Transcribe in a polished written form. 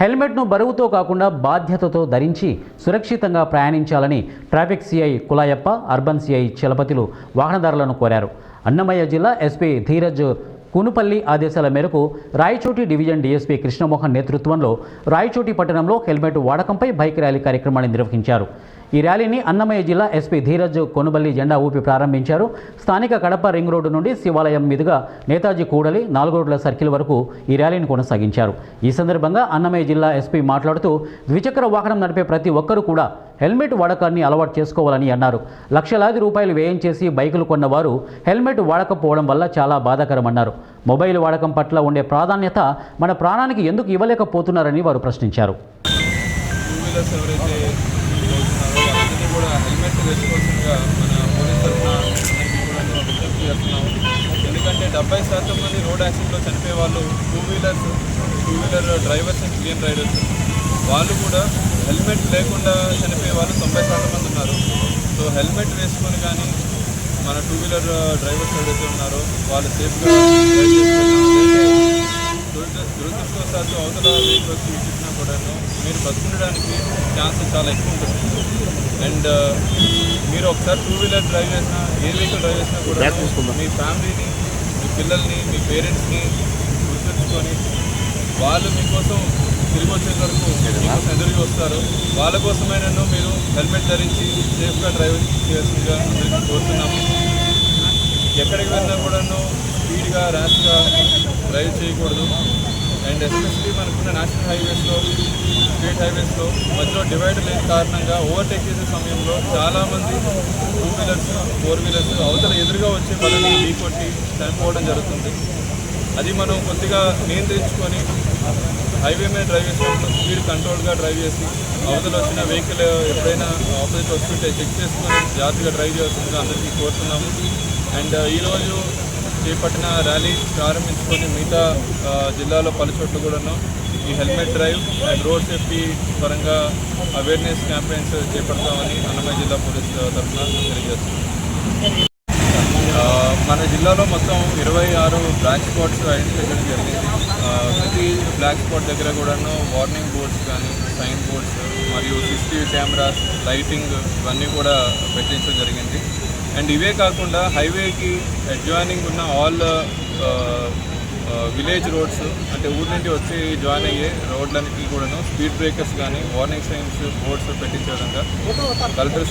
హెల్మెట్ను బరువుతో కాకుండా బాధ్యతతో ధరించి సురక్షితంగా ప్రయాణించాలని traffic CI Kulayappa, urban CI చలపతిలు వాహనదారులను కోరారు. అన్నమయ్య జిల్లా ఎస్పీ ధీరజ్ కునుపల్లి ఆదేశాల మేరకు రాయచోటి డివిజన్ డీఎస్పీ కృష్ణమోహన్ నేతృత్వంలో రాయచోటి పట్టణంలో హెల్మెట్ వాడకంపై బైక్ ర్యాలీ కార్యక్రమాన్ని నిర్వహించారు. ఈ ర్యాలీని అన్నమయ్య జిల్లా ఎస్పీ ధీరజ్ కొనుబల్లి జెండా ఊపి ప్రారంభించారు. స్థానిక కడప రింగ్ రోడ్డు నుండి శివాలయం మీదుగా నేతాజీ కూడలి 4 రోడ్ల సర్కిల్ వరకు ఈ ర్యాలీని కొనసాగించారు. ఈ సందర్భంగా అన్నమయ్య జిల్లా ఎస్పీ మాట్లాడుతూ ద్విచక్ర వాహనం నడిపే ప్రతి ఒక్కరూ కూడా హెల్మెట్ వాడకాన్ని అలవాటు చేసుకోవాలని అన్నారు. లక్షలాది రూపాయలు వ్యయం చేసి బైకులు కొన్నవారు హెల్మెట్ వాడకపోవడం వల్ల చాలా బాధాకరమన్నారు. మొబైల్ వాడకం పట్ల ఉండే ప్రాధాన్యత మన ప్రాణానికి ఎందుకు ఇవ్వలేకపోతున్నారని వారు ప్రశ్నించారు. కూడా హెల్మెట్ వేసుకోవాల్సిందిగా మన పోలీస్ తరఫున విజ్ఞప్తి చేస్తున్నాము. ఎందుకంటే 70% మంది రోడ్ యాక్సిడెంట్లో చనిపోయే వాళ్ళు two wheeler drivers and PN riders. వాళ్ళు కూడా హెల్మెట్ లేకుండా చనిపోయే వాళ్ళు 90% మంది ఉన్నారు. సో హెల్మెట్ వేసుకొని కానీ మన టూ వీలర్ డ్రైవర్స్ ఎవరైతే ఉన్నారో వాళ్ళు సేఫ్గా దురదృష్టవశాత్తు అవతల వెహికల్స్ ఇచ్చినా కూడా మీరు బతుకుండడానికి ఛాన్సెస్ చాలా ఎక్కువ ఉంటుంది. అండ్ మీరు ఒకసారి టూ వీలర్ డ్రైవ్ చేసినా, ఏ వెహికల్ డ్రైవ్ చేసినా కూడా మీ ఫ్యామిలీని, మీ పిల్లల్ని, మీ పేరెంట్స్ని గుర్తుంచుకొని వాళ్ళు మీకోసం తిరిగి వచ్చే వరకు మీకోసం ఎదురుగా వస్తారు. వాళ్ళ కోసమైనా మీరు హెల్మెట్ ధరించి సేఫ్గా డ్రైవ్ చేయాల్సిందిగా అందరికీ కోరుతున్నాము. ఎక్కడికి వెళ్ళినా కూడాను స్పీడ్గా ర్యాష్గా డ్రైవ్ చేయకూడదు. అండ్ ఎస్పెషల్లీ మనకున్న నేషనల్ హైవేస్లో, స్టేట్ హైవేస్లో మధ్యలో డివైడ్ లేని కారణంగా ఓవర్టేక్ చేసే సమయంలో చాలామంది టూ వీలర్స్, ఫోర్ వీలర్స్ అవతల ఎదురుగా వచ్చే వాళ్ళని ఢీకొట్టి చనిపోవడం జరుగుతుంది. అది మనం కొద్దిగా నియంత్రించుకొని హైవే మీద డ్రైవ్ చేసినప్పుడు స్పీడ్ కంట్రోల్గా డ్రైవ్ చేసి అవతల వచ్చిన వెహికల్ ఎప్పుడైనా ఆపోజిట్ వస్తుంటే చెక్ చేసుకొని జాగ్రత్తగా డ్రైవ్ చేస్తుందిగా అందరికీ కోరుతున్నాము. అండ్ ఈరోజు చేపట్టిన ర్యాలీ ప్రారంభించుకొని మిగతా జిల్లాలో పలు చోట్ల కూడాను ఈ helmet drive and road safety పరంగా అవేర్నెస్ క్యాంపెయిన్స్ చేపడతామని అన్నమయ్య జిల్లా పోలీస్ తరఫున తెలియజేస్తున్నాం. మన జిల్లాలో మొత్తం 26 బ్లాక్ స్పాట్స్ ఐడెంటిఫై చేయడం జరిగింది. ప్రతి బ్లాక్ స్పాట్ దగ్గర కూడాను వార్నింగ్ బోర్డ్స్ కానీ, సైన్ బోర్డ్స్ మరియు CCTV కెమెరాస్, లైటింగ్ ఇవన్నీ కూడా పెట్టించడం జరిగింది. అండ్ ఇవే కాకుండా హైవేకి అడ్జాయినింగ్ ఉన్న ఆల్ విలేజ్ రోడ్స్, అంటే ఊరి నుండి వచ్చి జాయిన్ అయ్యే రోడ్లన్నిటికీ కూడాను స్పీడ్ బ్రేకర్స్ కానీ, వార్నింగ్ సైన్స్ బోర్డ్స్ పెట్టించే విధంగా కలెక్టర్